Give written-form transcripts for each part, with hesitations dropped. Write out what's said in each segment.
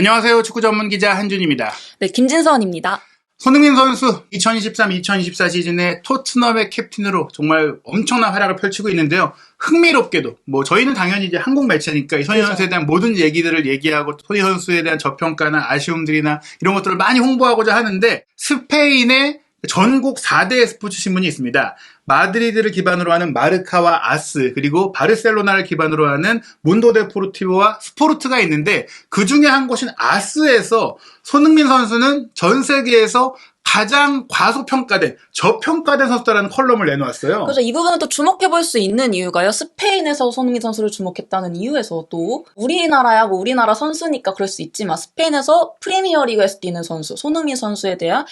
안녕하세요. 축구 전문 기자 한준입니다. 네, 김진선입니다. 손흥민 선수 2023-2024 시즌에 토트넘의 캡틴으로 정말 엄청난 활약을 펼치고 있는데요. 흥미롭게도 저희는 당연히 이제 한국 매체니까 이 손흥민 선수에 대한 모든 얘기들을 얘기하고 손흥민 선수에 대한 저평가나 아쉬움들이나 이런 것들을 많이 홍보하고자 하는데 스페인의 전국 4대 스포츠 신문이 있습니다. 마드리드를 기반으로 하는 마르카와 아스, 그리고 바르셀로나를 기반으로 하는 몬도 데포르티보와 스포르트가 있는데 그 중에 한 곳인 아스에서 손흥민 선수는 전 세계에서 가장 과소평가된, 저평가된 선수다라는 컬럼을 내놓았어요. 그래서 이 부분은 또 주목해볼 수 있는 이유가요. 스페인에서 손흥민 선수를 주목했다는 이유에서 또 우리나라야 우리나라 선수니까 그럴 수 있지만 스페인에서 프리미어리그에서 뛰는 선수, 손흥민 선수에 대한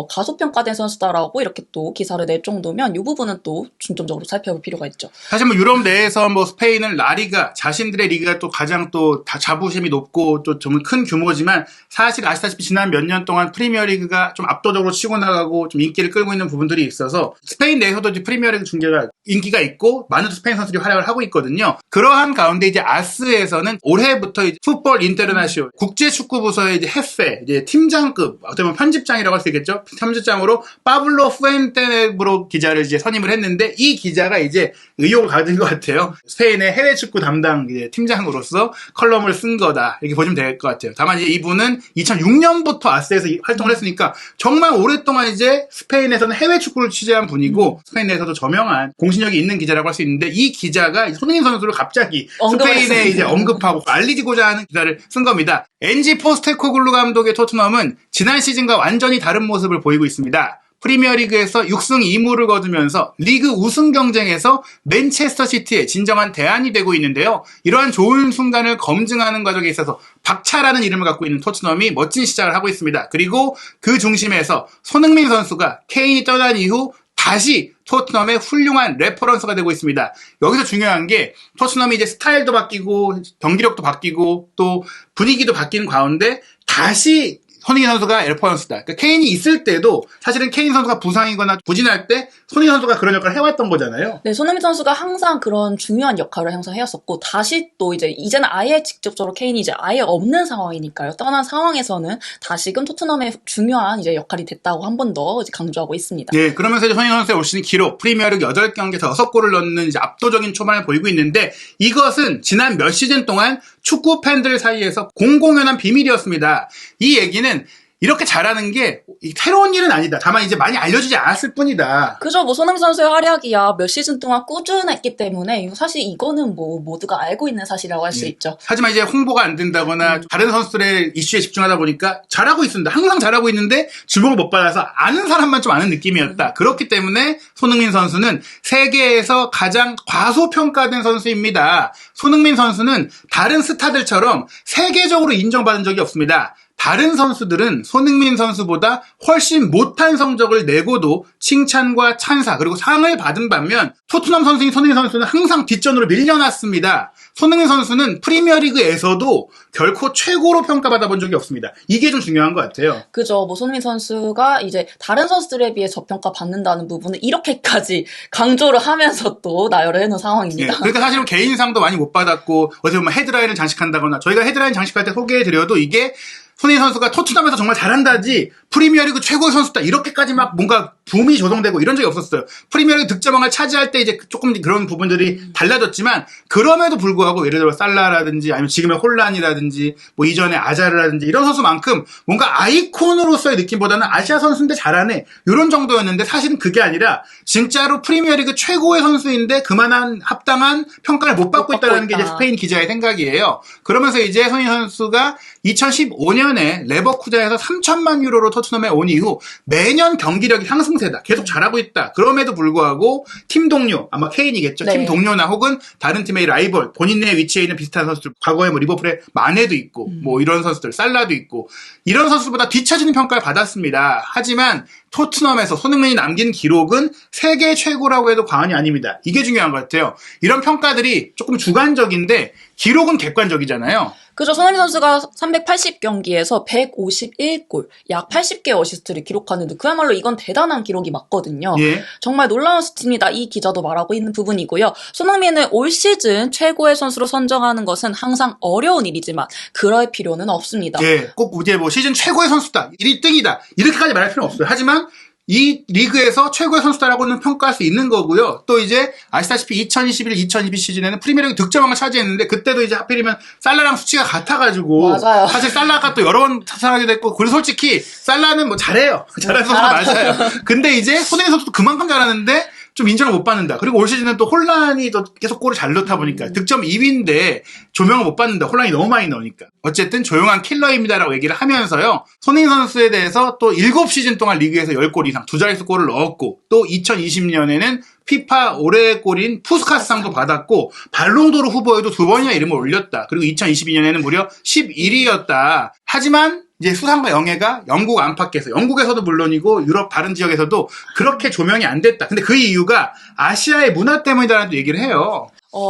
과소평가된 선수다라고 이렇게 또 기사를 낼 정도면 이 부분은 또 중점적으로 살펴볼 필요가 있죠. 사실 유럽 내에서 스페인은 라리가, 자신들의 리그가 또 가장 또 자부심이 높고 또 정말 큰 규모지만 사실 아시다시피 지난 몇 년 동안 프리미어리그가 좀 압도적으로 치고 나가고 좀 인기를 끌고 있는 부분들이 있어서 스페인 내에서도 이제 프리미어리그 중계가 인기가 있고 많은 스페인 선수들이 활약을 하고 있거든요. 그러한 가운데 이제 아스에서는 올해부터 이제 풋볼 인터내셔널 국제 축구 부서의 이제 헤페, 이제 팀장급, 어떻게 보면 편집장이라고 할 수 있겠죠. 편집장으로 파블로 푸엔테네브로 기자를 이제 선임을 했는데 이 기자가 이제 의욕을 가진 것 같아요. 스페인의 해외 축구 담당 이제 팀장으로서 컬럼을 쓴 거다 이렇게 보시면 될 것 같아요. 다만 이제 이분은 2006년부터 아스에서 활동을 했으니까 정말 오랫동안 이제 스페인에서는 해외 축구를 취재한 분이고 스페인 내에서도 저명한 공신력이 있는 기자라고 할 수 있는데 이 기자가 손흥민 선수를 갑자기 스페인에 이제 언급하고 알리고자 하는 기사를 쓴 겁니다. 엔지 포스테코글루 감독의 토트넘은 지난 시즌과 완전히 다른 모습을 보이고 있습니다. 프리미어리그에서 6승 2무를 거두면서 리그 우승 경쟁에서 맨체스터 시티의 진정한 대안이 되고 있는데요. 이러한 좋은 순간을 검증하는 과정에 있어서 박차라는 이름을 갖고 있는 토트넘이 멋진 시작을 하고 있습니다. 그리고 그 중심에서 손흥민 선수가 케인이 떠난 이후 다시 토트넘의 훌륭한 레퍼런스가 되고 있습니다. 여기서 중요한 게 토트넘이 이제 스타일도 바뀌고 경기력도 바뀌고 또 분위기도 바뀌는 가운데 다시 손흥민 선수가 레퍼런스다. 그러니까 케인이 있을 때도 사실은 케인 선수가 부상이거나 부진할 때 손흥민 선수가 그런 역할을 해왔던 거잖아요. 네, 손흥민 선수가 항상 그런 중요한 역할을 항상 해왔었고 다시 또 이제는 아예 직접적으로 케인이 이제 아예 없는 상황이니까요. 떠난 상황에서는 다시금 토트넘의 중요한 이제 역할이 됐다고 한 번 더 강조하고 있습니다. 네, 그러면서 이제 손흥민 선수의 올 시즌 기록 프리미어리그 8경기에서 6골을 넣는 이제 압도적인 초반을 보이고 있는데 이것은 지난 몇 시즌 동안 축구 팬들 사이에서 공공연한 비밀이었습니다. 이 얘기는 이렇게 잘하는 게 새로운 일은 아니다. 다만 이제 많이 알려지지 않았을 뿐이다. 그죠. 손흥민 선수의 활약이야 몇 시즌 동안 꾸준했기 때문에 사실 이거는 모두가 알고 있는 사실이라고 할 수 있죠. 하지만 이제 홍보가 안 된다거나 다른 선수들의 이슈에 집중하다 보니까 잘하고 있습니다. 항상 잘하고 있는데 주목을 못 받아서 아는 사람만 좀 아는 느낌이었다. 그렇기 때문에 손흥민 선수는 세계에서 가장 과소평가된 선수입니다. 손흥민 선수는 다른 스타들처럼 세계적으로 인정받은 적이 없습니다. 다른 선수들은 손흥민 선수보다 훨씬 못한 성적을 내고도 칭찬과 찬사 그리고 상을 받은 반면 토트넘 선수인 손흥민 선수는 항상 뒷전으로 밀려났습니다. 손흥민 선수는 프리미어리그에서도 결코 최고로 평가받아 본 적이 없습니다. 이게 좀 중요한 것 같아요. 그죠. 손흥민 선수가 이제 다른 선수들에 비해 저평가 받는다는 부분을 이렇게까지 강조를 하면서 또 나열을 해놓은 상황입니다. 그러니까 사실은 개인상도 많이 못 받았고 어떻게 보면 헤드라인을 장식한다거나 저희가 헤드라인 장식할 때 소개해드려도 이게 손흥민 선수가 토트넘에서 정말 잘한다지 프리미어리그 최고의 선수다 이렇게까지 막 뭔가 붐이 조성되고 이런 적이 없었어요. 프리미어리그 득점왕을 차지할 때 이제 조금 그런 부분들이 달라졌지만 그럼에도 불구하고 예를 들어 살라라든지 아니면 지금의 혼란이라든지 이전의 아자르라든지 이런 선수만큼 뭔가 아이콘으로서의 느낌보다는 아시아 선수인데 잘하네 이런 정도였는데 사실은 그게 아니라 진짜로 프리미어리그 최고의 선수인데 그만한 합당한 평가를 못 받고 있다는 게 이제 스페인 기자의 생각이에요. 그러면서 이제 손흥민 선수가 2015년에 레버쿠젠에서 3천만 유로로 토트넘에 온 이후 매년 경기력이 상승세다. 계속 잘하고 있다. 그럼에도 불구하고 팀 동료, 아마 케인이겠죠. 네. 팀 동료나 혹은 다른 팀의 라이벌, 본인의 위치에 있는 비슷한 선수들, 과거에 리버풀의 마네도 있고, 이런 선수들, 살라도 있고, 이런 선수들보다 뒤처지는 평가를 받았습니다. 하지만 토트넘에서 손흥민이 남긴 기록은 세계 최고라고 해도 과언이 아닙니다. 이게 중요한 것 같아요. 이런 평가들이 조금 주관적인데 기록은 객관적이잖아요. 그죠. 손흥민 선수가 380경기에서 151골, 약 80개 어시스트를 기록하는데 그야말로 이건 대단한 기록이 맞거든요. 예. 정말 놀라운 수치입니다. 이 기자도 말하고 있는 부분이고요. 손흥민을 올 시즌 최고의 선수로 선정하는 것은 항상 어려운 일이지만 그럴 필요는 없습니다. 예. 꼭 이제 뭐 시즌 최고의 선수다, 1등이다 이렇게까지 말할 필요는 없어요. 하지만 이 리그에서 최고의 선수다라고는 평가할 수 있는 거고요. 또 이제 아시다시피 2021-2022 시즌에는 프리미어리그 득점왕을 차지했는데 그때도 이제 하필이면 살라랑 수치가 같아가지고 맞아요. 사실 살라가 또 여러 번 타산하게 됐고 그리고 솔직히 살라는 뭐 잘해요. 잘하는 선수가 맞아요. 근데 이제 손흥민 선수도 그만큼 잘하는데 좀 인정을 못 받는다. 그리고 올 시즌은 또 혼란이 또 계속 골을 잘 넣다 보니까 득점 2위인데 조명을 못 받는다. 혼란이 너무 많이 넣으니까. 어쨌든 조용한 킬러입니다라고 얘기를 하면서요. 손흥민 선수에 대해서 또 7시즌 동안 리그에서 10골 이상 두 자릿수 골을 넣었고 또 2020년에는 피파 올해의 골인 푸스카스상도 받았고 발롱도르 후보에도 2번이나 이름을 올렸다. 그리고 2022년에는 무려 11위였다. 하지만 이제 수상과 영예가 영국 안팎에서, 영국에서도 물론이고 유럽 다른 지역에서도 그렇게 조명이 안 됐다. 근데 그 이유가 아시아의 문화 때문이다라는 얘기를 해요.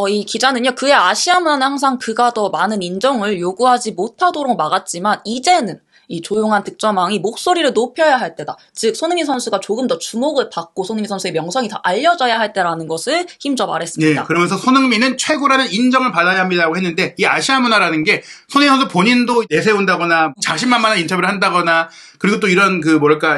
이 기자는요, 그의 아시아 문화는 항상 그가 더 많은 인정을 요구하지 못하도록 막았지만, 이제는 이 조용한 득점왕이 목소리를 높여야 할 때다. 즉, 손흥민 선수가 조금 더 주목을 받고 손흥민 선수의 명성이 더 알려져야 할 때라는 것을 힘줘 말했습니다. 네, 그러면서 손흥민은 최고라는 인정을 받아야 합니다라고 했는데 이 아시아 문화라는 게 손흥민 선수 본인도 내세운다거나 자신만만한 인터뷰를 한다거나 그리고 또 이런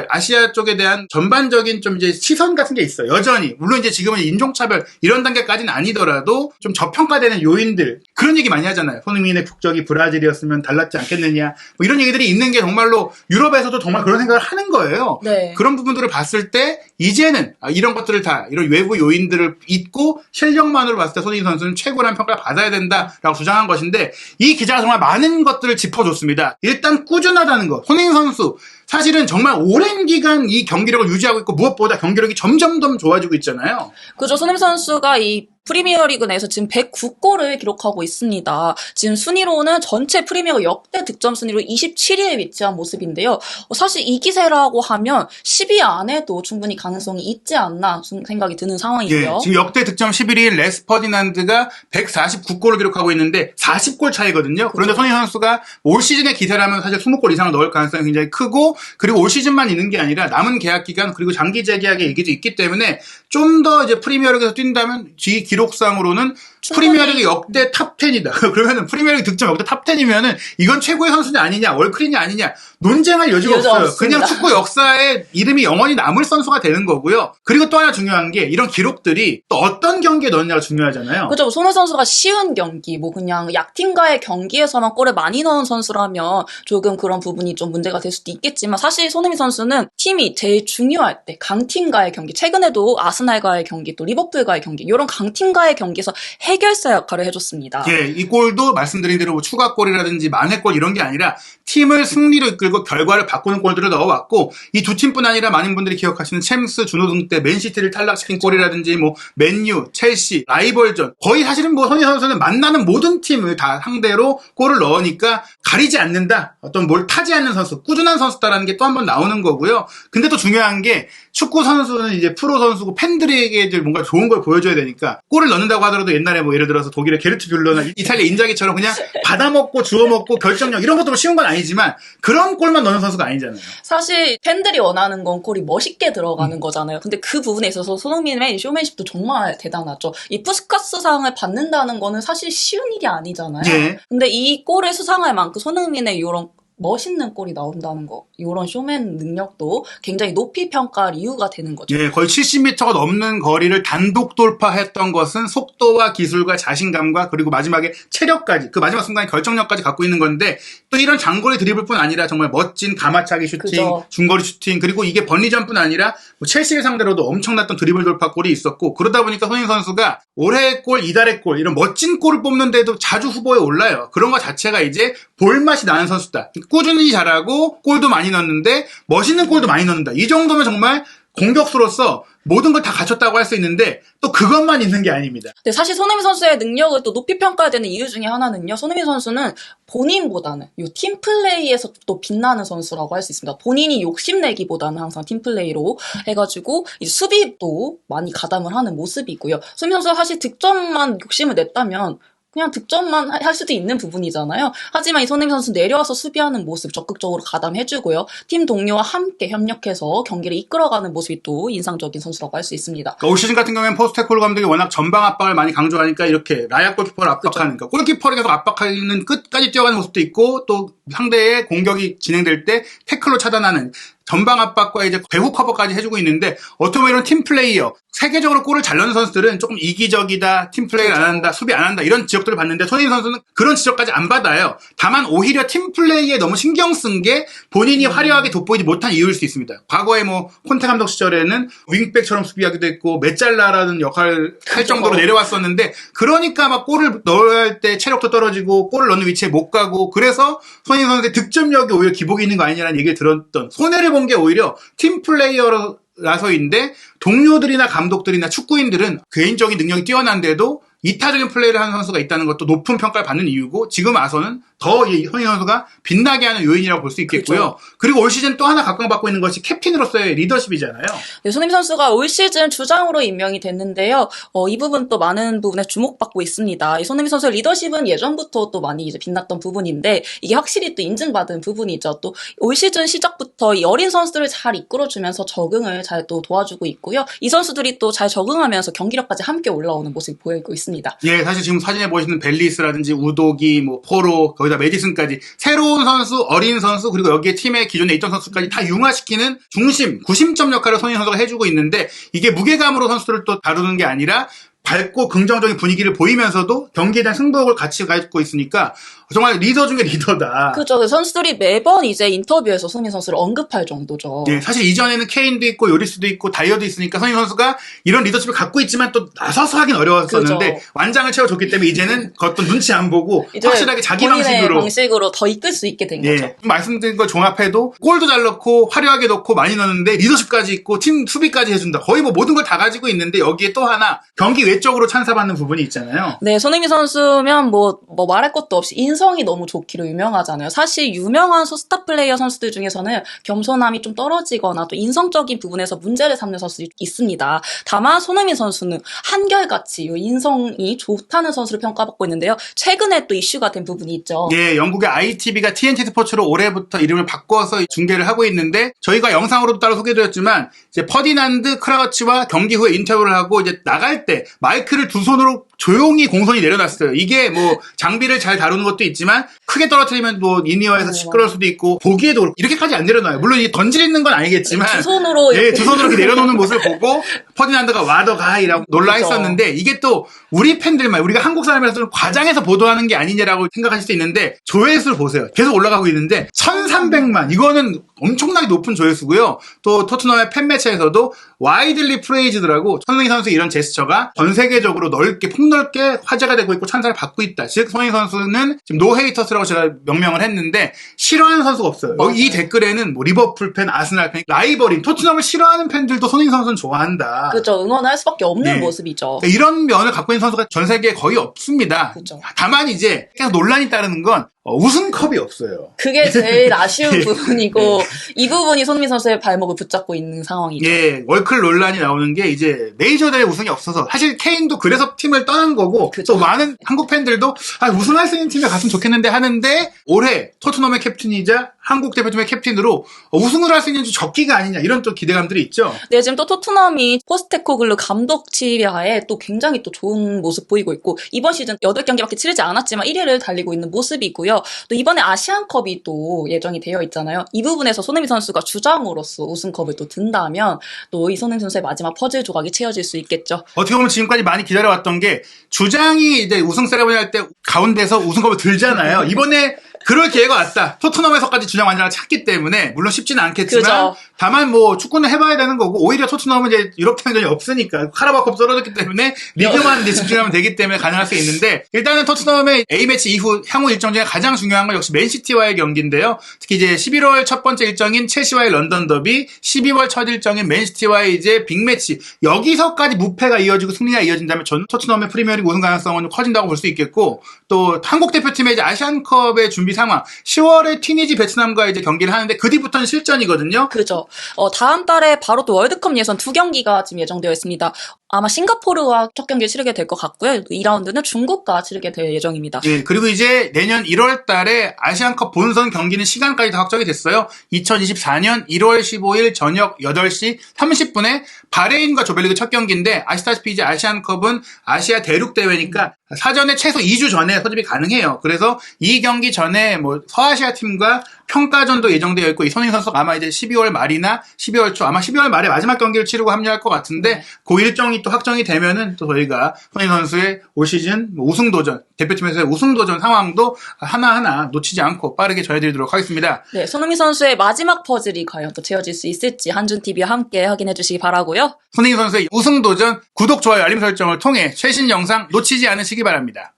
아시아 쪽에 대한 전반적인 좀 이제 시선 같은 게 있어요. 여전히. 물론 이제 지금은 인종차별 이런 단계까지는 아니더라도 좀 저평가되는 요인들 그런 얘기 많이 하잖아요. 손흥민의 국적이 브라질이었으면 달랐지 않겠느냐. 뭐 이런 얘기들이 있는 게 정말로 유럽에서도 정말 그런 생각을 하는 거예요. 네. 그런 부분들을 봤을 때 이제는 이런 것들을 다 이런 외부 요인들을 잊고 실력만으로 봤을 때 손흥민 선수는 최고라는 평가를 받아야 된다라고 주장한 것인데 이 기자가 정말 많은 것들을 짚어줬습니다. 일단 꾸준하다는 것. 손흥민 선수 사실은 정말 오랜 기간 이 경기력을 유지하고 있고 무엇보다 경기력이 점점 더 좋아지고 있잖아요. 그죠. 손흥민 선수가 이 프리미어리그 내에서 지금 109골을 기록하고 있습니다. 지금 순위로는 전체 프리미어 역대 득점 순위로 27위에 위치한 모습인데요. 사실 이 기세라고 하면 10위 안에도 충분히 가능성이 있지 않나 생각이 드는 상황이고요. 예, 지금 역대 득점 11위인 레스 퍼디난드가 149골을 기록하고 있는데 40골 차이거든요. 그런데 손흥민 선수가 올 시즌의 기세라면 사실 20골 이상을 넣을 가능성이 굉장히 크고 그리고 올 시즌만 있는 게 아니라 남은 계약 기간 그리고 장기 재계약의 얘기도 있기 때문에 좀 더 이제 프리미어리그에서 뛴다면 이 기록상으로는 프리미어리그 역대 탑 10이다. 그러면은 프리미어리그 득점 역대 탑 10이면은 이건 최고의 선수냐 아니냐, 월클이냐 아니냐 논쟁할 여지가 없어요. 없습니다. 그냥 축구 역사에 이름이 영원히 남을 선수가 되는 거고요. 그리고 또 하나 중요한 게 이런 기록들이 또 어떤 경기에 넣느냐가 중요하잖아요. 그죠. 손흥민 선수가 쉬운 경기, 그냥 약팀과의 경기에서만 골을 많이 넣은 선수라면 조금 그런 부분이 좀 문제가 될 수도 있겠지만 사실 손흥민 선수는 팀이 제일 중요할 때 강팀과의 경기, 최근에도 아스날과의 경기, 또 리버풀과의 경기, 이런 강팀과의 경기에서 해결사 역할을 해줬습니다. 예, 이 골도 말씀드린 대로 뭐 추가골이라든지 만회골 이런 게 아니라 팀을 승리로 이끌고 결과를 바꾸는 골들을 넣어왔고 이 두 팀뿐 아니라 많은 분들이 기억하시는 챔스 준우승 때 맨시티를 탈락시킨 골이라든지 뭐 맨유, 첼시, 라이벌전 거의 사실은 뭐 손흥민 선수는 만나는 모든 팀을 다 상대로 골을 넣으니까 가리지 않는다. 어떤 뭘 타지 않는 선수, 꾸준한 선수다라는 게 또 한 번 나오는 거고요. 근데 또 중요한 게 축구 선수는 이제 프로 선수고 팬들에게 뭔가 좋은 걸 보여줘야 되니까 골을 넣는다고 하더라도 옛날에 뭐 예를 들어서 독일의 게르트 뷸러나 이탈리아 인자기처럼 그냥 받아먹고 주워먹고 결정력 이런 것도 쉬운 건 아니지만 그런 골만 넣는 선수가 아니잖아요. 사실 팬들이 원하는 건 골이 멋있게 들어가는 거잖아요. 근데 그 부분에 있어서 손흥민의 쇼맨십도 정말 대단하죠. 이 푸스카스상을 받는다는 거는 사실 쉬운 일이 아니잖아요. 예. 근데 이 골을 수상할 만큼 손흥민의 이런 멋있는 골이 나온다는 거, 이런 쇼맨 능력도 굉장히 높이 평가할 이유가 되는 거죠. 예, 거의 70m가 넘는 거리를 단독 돌파했던 것은 속도와 기술과 자신감과 그리고 마지막에 체력까지, 그 마지막 순간에 결정력까지 갖고 있는 건데 또 이런 장거리 드리블뿐 아니라 정말 멋진 가마차기 슈팅, 그죠. 중거리 슈팅, 그리고 이게 번리점뿐 아니라 뭐 첼시를 상대로도 엄청났던 드리블 돌파 골이 있었고 그러다 보니까 손흥민 선수가 올해의 골, 이달의 골 이런 멋진 골을 뽑는데도 자주 후보에 올라요. 그런 것 자체가 이제 볼맛이 나는 선수다. 꾸준히 잘하고 골도 많이 넣는데 멋있는 골도 많이 넣는다. 이 정도면 정말 공격수로서 모든 걸 다 갖췄다고 할 수 있는데 또 그것만 있는 게 아닙니다. 근데 사실 손흥민 선수의 능력을 또 높이 평가해야 되는 이유 중에 하나는요. 손흥민 선수는 본인보다는 이 팀 플레이에서 또 빛나는 선수라고 할 수 있습니다. 본인이 욕심내기보다는 항상 팀 플레이로 해가지고 이제 수비도 많이 가담을 하는 모습이고요. 손흥민 선수가 사실 득점만 욕심을 냈다면 그냥 득점만 할 수도 있는 부분이잖아요. 하지만 이 손흥민 선수 내려와서 수비하는 모습 적극적으로 가담해주고요. 팀 동료와 함께 협력해서 경기를 이끌어가는 모습이 또 인상적인 선수라고 할 수 있습니다. 그러니까 올 시즌 같은 경우에는 포스테코글루 감독이 워낙 전방 압박을 많이 강조하니까 이렇게 라야 골키퍼를 압박하는, 그러니까 골키퍼를 계속 압박하는 끝까지 뛰어가는 모습도 있고, 또 상대의 공격이 진행될 때 태클로 차단하는 전방 압박과 이제 배후 커버까지 해주고 있는데, 어떻게 보면 이런 팀 플레이어, 세계적으로 골을 잘 넣는 선수들은 조금 이기적이다, 팀 플레이를 안 한다, 수비 안 한다, 이런 지적들을 받는데, 손흥민 선수는 그런 지적까지 안 받아요. 다만 오히려 팀 플레이에 너무 신경 쓴 게 본인이 화려하게 돋보이지 못한 이유일 수 있습니다. 과거에 뭐 콘테 감독 시절에는 윙백처럼 수비하기도 했고 메짤라라는 역할을 할 정도로 내려왔었는데, 그러니까 막 골을 넣어야 할 때 체력도 떨어지고 골을 넣는 위치에 못 가고, 그래서 손흥민 선수의 득점력이 오히려 기복이 있는 거 아니냐는 얘기를 들었던, 손해를 본 게 오히려 팀 플레이어라서인데, 동료들이나 감독들이나 축구인들은 개인적인 능력이 뛰어난데도 이타적인 플레이를 하는 선수가 있다는 것도 높은 평가를 받는 이유고, 지금 와서는 더 손흥민 선수가 빛나게 하는 요인이라고 볼 수 있겠고요. 그렇죠. 그리고 올 시즌 또 하나 각광받고 있는 것이 캡틴으로서의 리더십이잖아요. 네, 손흥민 선수가 올 시즌 주장으로 임명이 됐는데요. 이 부분 또 많은 부분에 주목받고 있습니다. 이 손흥민 선수의 리더십은 예전부터 또 많이 이제 빛났던 부분인데, 이게 확실히 또 인증받은 부분이죠. 또 올 시즌 시작부터 이 어린 선수들을 잘 이끌어주면서 적응을 잘 또 도와주고 있고요. 이 선수들이 또 잘 적응하면서 경기력까지 함께 올라오는 모습이 보이고 있습니다. 예, 사실 지금 사진에 보시는 벨리스라든지 우도기, 뭐 포로, 거기다 메디슨까지 새로운 선수, 어린 선수, 그리고 여기에 팀에 기존에 있던 선수까지 다 융화시키는 중심, 구심점 역할을 손흥민 선수가 해주고 있는데, 이게 무게감으로 선수들을 또 다루는 게 아니라 밝고 긍정적인 분위기를 보이면서도 경기에 대한 승부욕을 같이 가지고 있으니까 정말 리더 중에 리더다. 그죠. 선수들이 매번 이제 인터뷰에서 손흥민 선수를 언급할 정도죠. 예, 사실 이전에는 케인도 있고 요리스도 있고 다이어도 있으니까 손흥민 선수가 이런 리더십을 갖고 있지만 또 나서서 하긴 어려웠었는데, 그죠. 완장을 채워줬기 때문에 이제는 그 어떤 눈치 안 보고 이제 확실하게 자기 본인의 방식으로 더 이끌 수 있게 된 거죠. 예, 말씀드린 걸 종합해도 골도 잘 넣고 화려하게 넣고 많이 넣는데 리더십까지 있고 팀 수비까지 해준다. 거의 뭐 모든 걸 다 가지고 있는데, 여기에 또 하나 경기 외적으로 찬사받는 부분이 있잖아요. 네, 손흥민 선수면 뭐 말할 것도 없이 인성이 너무 좋기로 유명하잖아요. 사실 유명한 스타 플레이어 선수들 중에서는 겸손함이 좀 떨어지거나 또 인성적인 부분에서 문제를 삼는 선수들이 있습니다. 다만 손흥민 선수는 한결같이 이 인성이 좋다는 선수를 평가받고 있는데요. 최근에 또 이슈가 된 부분이 있죠. 예, 영국의 ITV가 TNT 스포츠로 올해부터 이름을 바꿔서 중계를 하고 있는데, 저희가 영상으로도 따로 소개드렸지만 이제 퍼디난드 크라우치와 경기 후에 인터뷰를 하고 이제 나갈 때 마이크를 두 손으로 조용히 공손히 내려놨어요. 이게 뭐 장비를 잘 다루는 것도 있지만 크게 떨어뜨리면 뭐 인이어에서 시끄러울 수도 있고, 보기에도 그렇고 이렇게까지 안 내려놔요. 물론 이게 던지는 건 아니겠지만 두 손으로 예, 두 손으로 이렇게 내려놓는 모습을 보고 퍼디난드가 와더 가이라고 놀라했었는데, 이게 또 우리 팬들만, 우리가 한국 사람이라서 과장해서 보도하는 게 아니냐라고 생각하실 수 있는데, 조회수를 보세요. 계속 올라가고 있는데 1300만, 이거는 엄청나게 높은 조회수고요. 또 토트넘의 팬매체에서도 와이들리 프레이즈드라고 손흥민 선수의 이런 제스처가 전 세계적으로 넓게 폭넓게 화제가 되고 있고 찬사를 받고 있다. 즉 손흥민 선수는 지금 노 헤이터스라고 제가 명명을 했는데, 싫어하는 선수가 없어요. 이 댓글에는 뭐 리버풀 팬, 아스날 팬, 라이벌인 토트넘을 싫어하는 팬들도 손흥민 선수는 좋아한다. 그죠. 응원을 할 수밖에 없는 네. 모습이죠. 이런 면을 갖고 있는 선수가 전 세계에 거의 없습니다. 그죠. 다만 이제 계속 논란이 따르는 건 우승컵이 없어요. 그게 제일 아쉬운 예. 부분이고, 이 부분이 손흥민 선수의 발목을 붙잡고 있는 상황이죠. 예, 월클 논란이 나오는 게 이제 메이저 대회 우승이 없어서, 사실 케인도 그래서 팀을 떠난 거고, 그죠. 또 많은 한국 팬들도 우승할 수 있는 팀에 갔으면 좋겠는데 하는데, 올해 토트넘의 캡틴이자 한국 대표팀의 캡틴으로 우승을 할 수 있는 적기가 아니냐, 이런 또 기대감들이 있죠. 네, 지금 또 토트넘이 포스테코글루 감독 지휘하에 또 굉장히 또 좋은 모습 보이고 있고, 이번 시즌 8경기밖에 치르지 않았지만 1위를 달리고 있는 모습이고요. 또 이번에 아시안컵이 또 예정이 되어 있잖아요. 이 부분에서 손흥민 선수가 주장으로서 우승컵을 또 든다면 또 이 손흥민 선수의 마지막 퍼즐 조각이 채워질 수 있겠죠. 어떻게 보면 지금까지 많이 기다려왔던 게, 주장이 이제 우승 세레모니 할 때 가운데서 우승컵을 들잖아요. 이번에 그럴 기회가 왔다. 토트넘에서까지 주장 완장을 찾기 때문에, 물론 쉽지는 않겠지만, 그죠. 다만 뭐 축구는 해봐야 되는 거고, 오히려 토트넘은 이제 유럽 경전이 없으니까 카라바오컵 떨어졌기 때문에 리그만 이제 집중하면 되기 때문에 가능할 수 있는데, 일단은 토트넘의 A매치 이후 향후 일정 중에 가장 중요한 건 역시 맨시티와의 경기인데요. 특히 이제 11월 첫 번째 일정인 첼시와의 런던 더비, 12월 첫 일정인 맨시티와의 이제 빅매치, 여기서까지 무패가 이어지고 승리가 이어진다면 전 토트넘의 프리미어리그 우승 가능성은 좀 커진다고 볼 수 있겠고, 또 한국 대표팀의 이제 아시안컵의 준비 상황, 10월에 튀니지 베트남 우즈베키스탄과 이제 경기를 하는데 그 뒤부터는 실전이거든요. 그죠. 다음 달에 바로 또 월드컵 예선 2경기가 지금 예정되어 있습니다. 아마 싱가포르와 첫 경기를 치르게 될 것 같고요. 2라운드는 중국과 치르게 될 예정입니다. 예, 그리고 이제 내년 1월 달에 아시안컵 본선 경기는 시간까지 다 확정이 됐어요. 2024년 1월 15일 저녁 8시 30분에 바레인과 조별리그 첫 경기인데 아시다시피 이제 아시안컵은 아시아 대륙 대회니까 사전에 최소 2주 전에 소집이 가능해요. 그래서 이 경기 전에 뭐 서아시아 팀과 평가전도 예정되어 있고 이 손흥민 선수가 아마 이제 12월 말이나 12월 초 아마 12월 말에 마지막 경기를 치르고 합류할 것 같은데 그 일정이 또 확정이 되면은 또 저희가 손흥민 선수의 올 시즌 뭐 우승 도전 대표팀에서의 우승 도전 상황도 하나하나 놓치지 않고 빠르게 전해드리도록 하겠습니다. 네, 손흥민 선수의 마지막 퍼즐이 과연 또 채워질 수 있을지 한준TV와 함께 확인해 주시기 바라고요. 손흥민 선수의 우승 도전 구독, 좋아요, 알림 설정을 통해 최신 영상 놓치지 않으시기 바랍니다.